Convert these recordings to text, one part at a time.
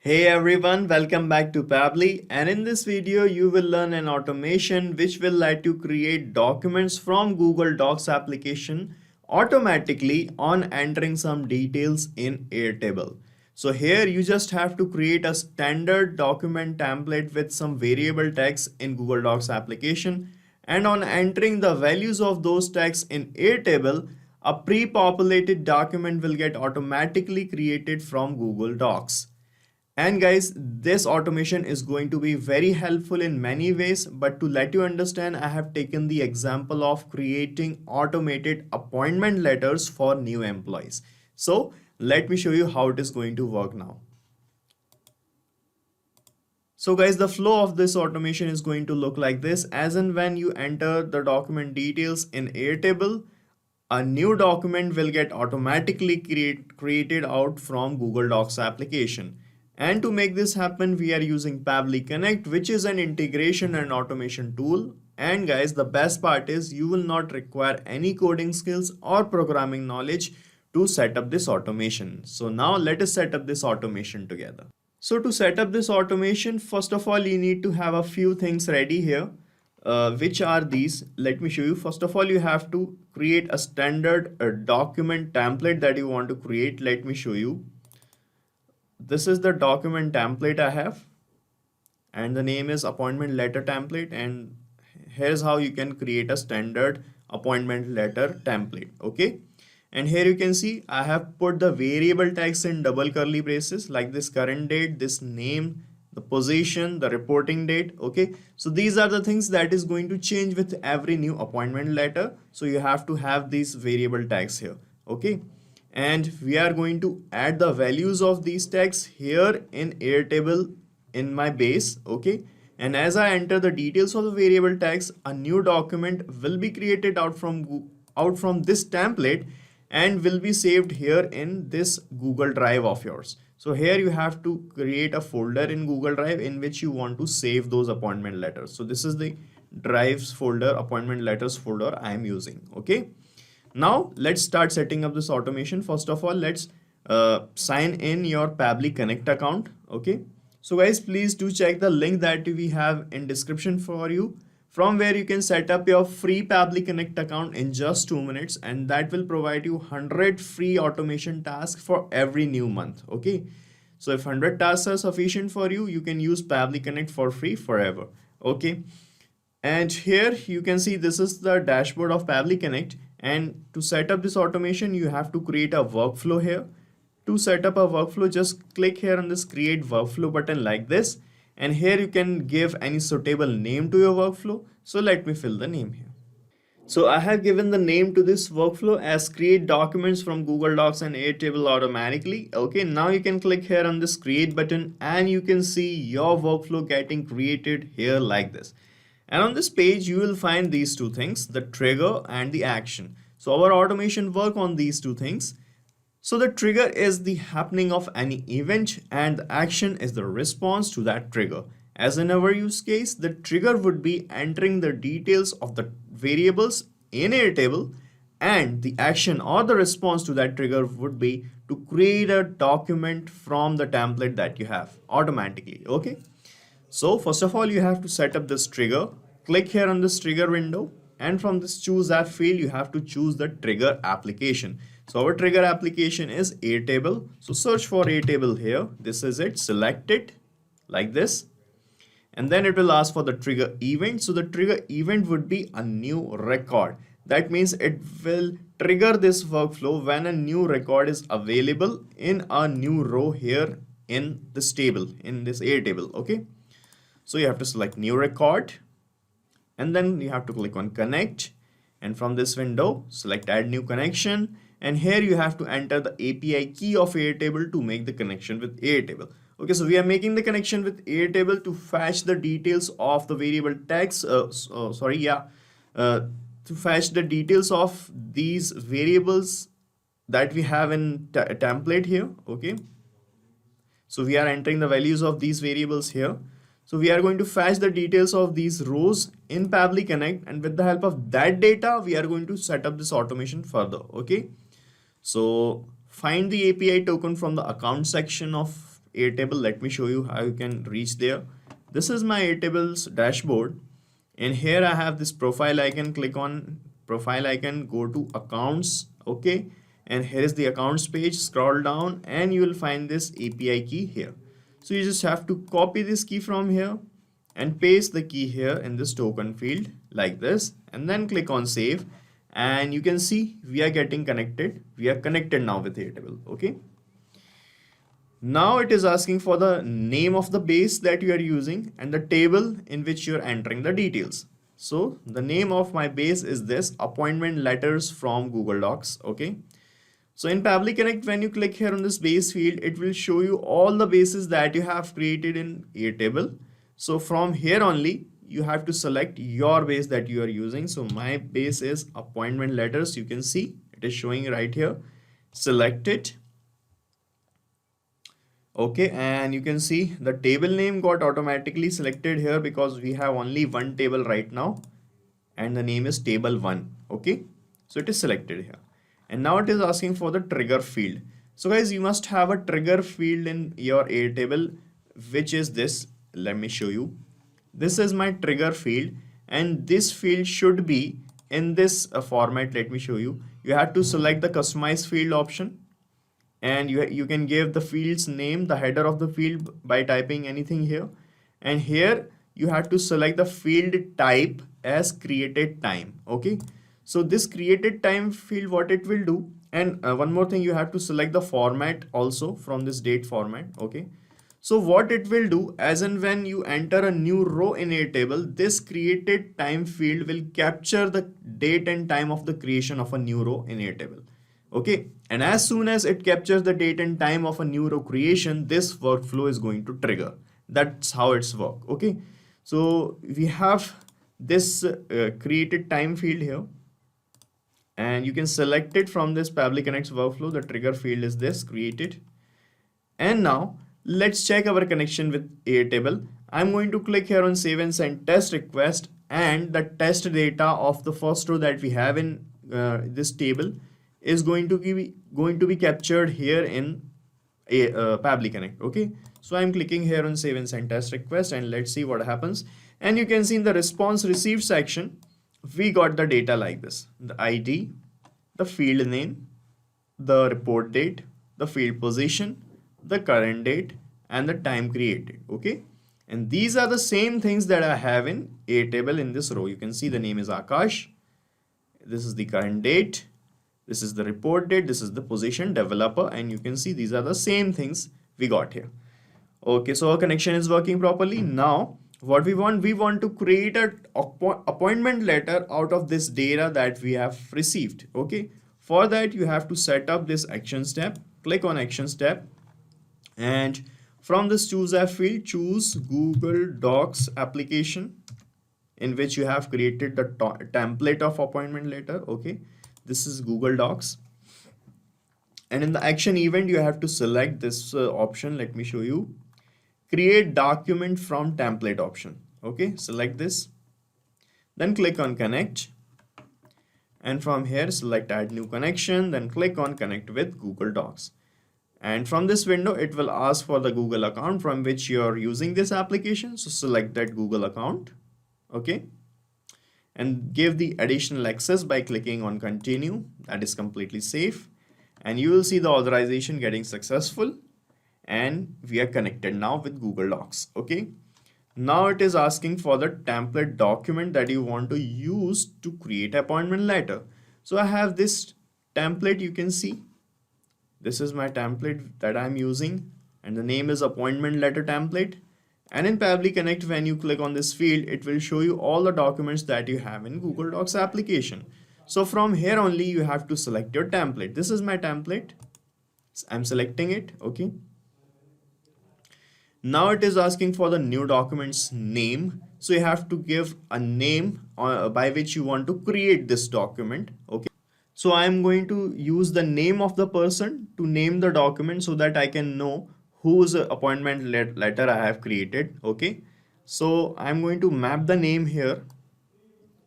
Hey everyone, welcome back to Pabbly, and in this video you will learn an automation which will let you create documents from Google Docs application automatically on entering some details in Airtable. So here you just have to create a standard document template with some variable text in Google Docs application, and on entering the values of those texts in Airtable, a pre-populated document will get automatically created from Google Docs. And guys, this automation is going to be very helpful in many ways, but to let you understand, I have taken the example of creating automated appointment letters for new employees. So let me show you how it is going to work now. So guys, the flow of this automation is going to look like this. As and when you enter the document details in Airtable, a new document will get automatically created out from Google Docs application. And to make this happen, we are using Pabbly Connect, which is an integration and automation tool. And guys, the best part is you will not require any coding skills or programming knowledge to set up this automation. So now let us set up this automation together. So to set up this automation, first of all, you need to have a few things ready here. Which are these? Let me show you. First of all, you have to create a standard document template that you want to create. Let me show you. This is the document template I have, and the name is appointment letter template, and here's how you can create a standard appointment letter template. Okay, and here you can see I have put the variable text in double curly braces like this: current date, this name, the position, the reporting date. Okay, so these are the things that is going to change with every new appointment letter, so you have to have these variable tags here. Okay, and we are going to add the values of these tags here in Airtable in my base. Okay, and as I enter the details of the variable tags, a new document will be created out from this template and will be saved here in this Google Drive of yours. So here you have to create a folder in Google Drive in which you want to save those appointment letters. So this is the drives folder, appointment letters folder I am using. Okay, now let's start setting up this automation. First of all, let's sign in your Pabbly Connect account. Okay, so guys, please do check the link that we have in description for you, from where you can set up your free Pabbly Connect account in just 2 minutes, and that will provide you 100 free automation tasks for every new month. Okay, so if 100 tasks are sufficient for you, you can use Pabbly Connect for free forever. Okay, and here you can see this is the dashboard of Pabbly Connect. And to set up this automation, you have to create a workflow here. To set up a workflow, just click here on this create workflow button like this. And here you can give any suitable name to your workflow. So let me fill the name here. So I have given the name to this workflow as create documents from Google Docs and Airtable automatically. Okay, now you can click here on this create button and you can see your workflow getting created here like this. And on this page, you will find these two things, the trigger and the action. So our automation work on these two things. So the trigger is the happening of any event and the action is the response to that trigger. As in our use case, the trigger would be entering the details of the variables in Airtable, and the action or the response to that trigger would be to create a document from the template that you have automatically. Okay. So first of all, you have to set up this trigger. Click here on this trigger window, and from this choose app field, you have to choose the trigger application. So our trigger application is Airtable. So search for Airtable here. This is it. Select it like this. And then it will ask for the trigger event. So the trigger event would be a new record. That means it will trigger this workflow when a new record is available in a new row here in this table, in this Airtable. Okay. So you have to select new record, and then you have to click on connect, and from this window select add new connection, and here you have to enter the API key of Airtable to make the connection with Airtable. Okay, so we are making the connection with Airtable to fetch the details of the variable text. To fetch the details of these variables that we have in template here. Okay, so we are entering the values of these variables here. So we are going to fetch the details of these rows in Pabbly Connect, and with the help of that data, we are going to set up this automation further. Okay, so find the API token from the account section of Airtable. Let me show you how you can reach there. This is my Airtable's dashboard, and here I have this profile icon. Click on profile icon, go to accounts, okay, and here is the accounts page. Scroll down and you will find this API key here. So you just have to copy this key from here and paste the key here in this token field like this, and then click on save, and you can see we are getting connected. We are connected now with Airtable. Okay, now it is asking for the name of the base that you are using and the table in which you are entering the details. So the name of my base is this, appointment letters from Google Docs. Okay, so in Pabbly Connect, when you click here on this base field, it will show you all the bases that you have created in Airtable. So from here only, you have to select your base that you are using. So my base is appointment letters. You can see it is showing right here. Select it. Okay, and you can see the table name got automatically selected here because we have only one table right now, and the name is table 1. Okay, so it is selected here. And now it is asking for the trigger field. So guys, you must have a trigger field in your Airtable, which is this. Let me show you. This is my trigger field, and this field should be in this format. Let me show you. You have to select the customize field option, and you can give the field's name, the header of the field, by typing anything here. And here you have to select the field type as created time. Okay, so this created time field, what it will do, and one more thing, you have to select the format also from this date format. Okay, so what it will do, as and when you enter a new row in Airtable, this created time field will capture the date and time of the creation of a new row in Airtable. Okay, and as soon as it captures the date and time of a new row creation, this workflow is going to trigger. That's how it's work. Okay, so we have this created time field here, and you can select it from this Pabbly Connect's workflow. The trigger field is this created. And now let's check our connection with Airtable. I'm going to click here on save and send test request, and the test data of the first row that we have in this table is going to be captured here in Pabbly Connect. Okay, so I'm clicking here on save and send test request, and let's see what happens. And you can see in the response received section, we got the data like this: the ID, the field name, the report date, the field position, the current date, and the time created. Okay, and these are the same things that I have in Airtable in this row. You can see the name is Akash, this is the current date, this is the report date, this is the position, developer, and you can see these are the same things we got here. Okay, so our connection is working properly. Now what we want to create an appointment letter out of this data that we have received. Okay, for that you have to set up this actions tab. Click on actions tab, and from this choose app field, choose Google Docs application in which you have created the template of appointment letter. Okay, this is Google Docs, and in the action event you have to select this option. Let me show you, create document from template option. Okay, select this, then click on connect, and from here select add new connection, then click on connect with Google Docs. And from this window it will ask for the Google account from which you are using this application, so select that Google account. Okay, and give the additional access by clicking on continue. That is completely safe, and you will see the authorization getting successful, and we are connected now with Google Docs. Okay, now it is asking for the template document that you want to use to create appointment letter. So I have this template. You can see this is my template that I'm using, and the name is appointment letter template. And in Pabbly Connect, when you click on this field, it will show you all the documents that you have in Google Docs application. So from here only you have to select your template. This is my template. I'm selecting it. Okay, now it is asking for the new document's name, so you have to give a name by which you want to create this document. Okay, so I'm going to use the name of the person to name the document so that I can know whose appointment letter I have created. Okay, so I'm going to map the name here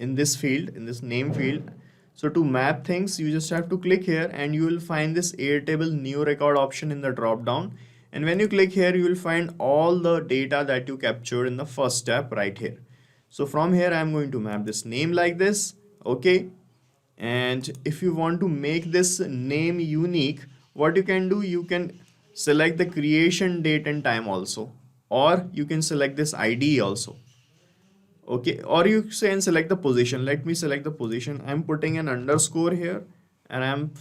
in this field, in this name field. So to map things, you just have to click here, and you will find this Airtable new record option in the drop down, And when you click here, you will find all the data that you captured in the first step right here. So from here, I'm going to map this name like this. Okay. And if you want to make this name unique, what you can do, you can select the creation date and time also, or you can select this ID also. Okay, or you can select the position. Let me select the position. I'm putting an underscore here and I'm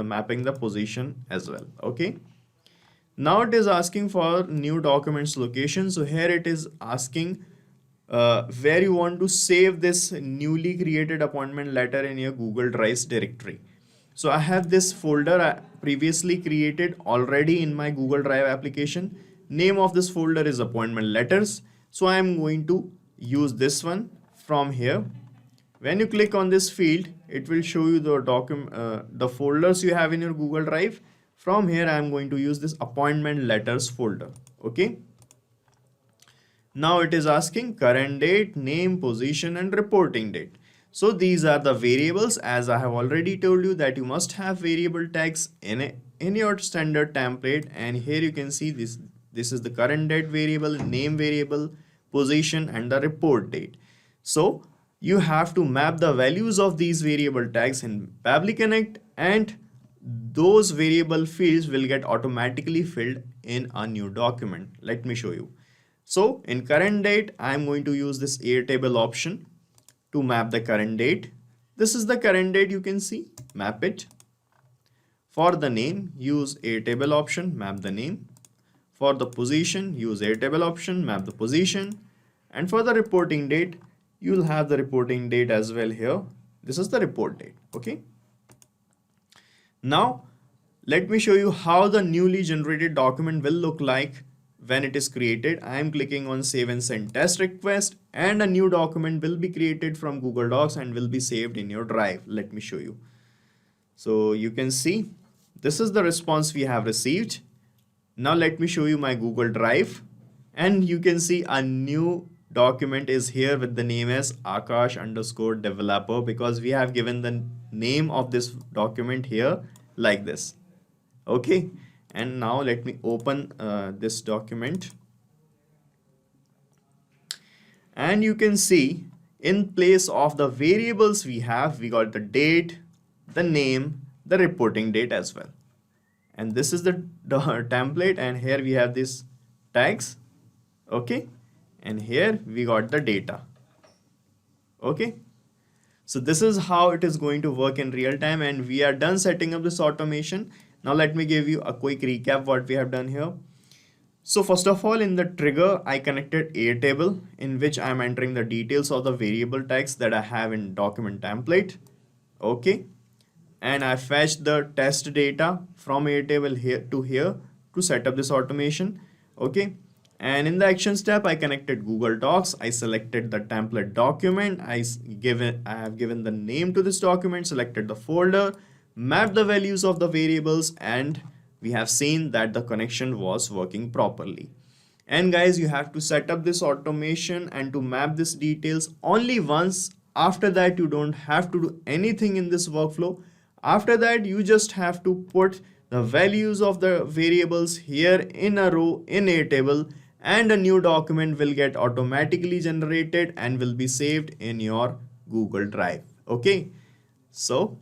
mapping the position as well. Okay. Now it is asking for new documents location. So here it is asking where you want to save this newly created appointment letter in your Google Drive directory. So I have this folder I previously created already in my Google Drive application. Name of this folder is appointment letters. So I am going to use this one from here. When you click on this field, it will show you the folders you have in your Google Drive. From here, I am going to use this appointment letters folder. Okay. Now it is asking current date, name, position, and reporting date. So these are the variables. As I have already told you that you must have variable tags in your standard template. And here you can see this. This is the current date variable, name variable, position, and the report date. So you have to map the values of these variable tags in Pabbly Connect, and those variable fields will get automatically filled in a new document. Let me show you. So in current date, I'm going to use this Airtable option to map the current date. This is the current date, you can see, map it. For the name, use Airtable option, map the name. For the position, use Airtable option, map the position. And for the reporting date, you'll have the reporting date as well here. This is the report date, okay? Now, let me show you how the newly generated document will look like when it is created. I am clicking on save and send test request, and a new document will be created from Google Docs and will be saved in your drive. Let me show you. So you can see this is the response we have received. Now let me show you my Google Drive, and you can see a new document is here with the name as Akash_developer, because we have given the name of this document here like this. Okay. And now let me open this document, and you can see in place of the variables we got the date, the name, the reporting date as well. And this is the template, and here we have these tags. Okay. And here we got the data. Okay. So this is how it is going to work in real time, and we are done setting up this automation. Now let me give you a quick recap what we have done here. So first of all, in the trigger, I connected Airtable, in which I am entering the details of the variable tags that I have in document template. Okay. And I fetched the test data from Airtable here to set up this automation. Okay. And in the action step, I connected Google Docs. I selected the template document. I have given the name to this document, selected the folder, mapped the values of the variables, and we have seen that the connection was working properly. And guys, you have to set up this automation and to map these details only once. After that, you don't have to do anything in this workflow. After that, you just have to put the values of the variables here in a row in Airtable, and a new document will get automatically generated and will be saved in your Google Drive. Okay. So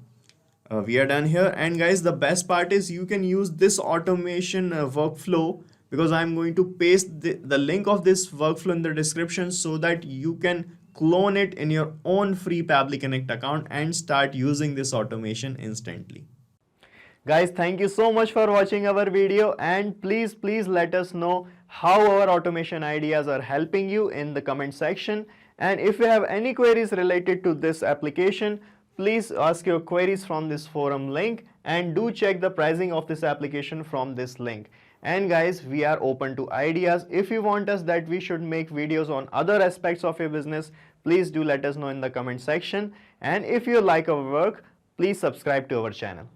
we are done here, and guys, the best part is you can use this automation workflow, because I'm going to paste the link of this workflow in the description so that you can clone it in your own free Pabbly Connect account and start using this automation instantly. Guys, thank you so much for watching our video, and please let us know how our automation ideas are helping you in the comment section. And if you have any queries related to this application, please ask your queries from this forum link, and do check the pricing of this application from this link. And guys, we are open to ideas. If you want us that we should make videos on other aspects of your business, please do let us know in the comment section. And if you like our work, please subscribe to our channel.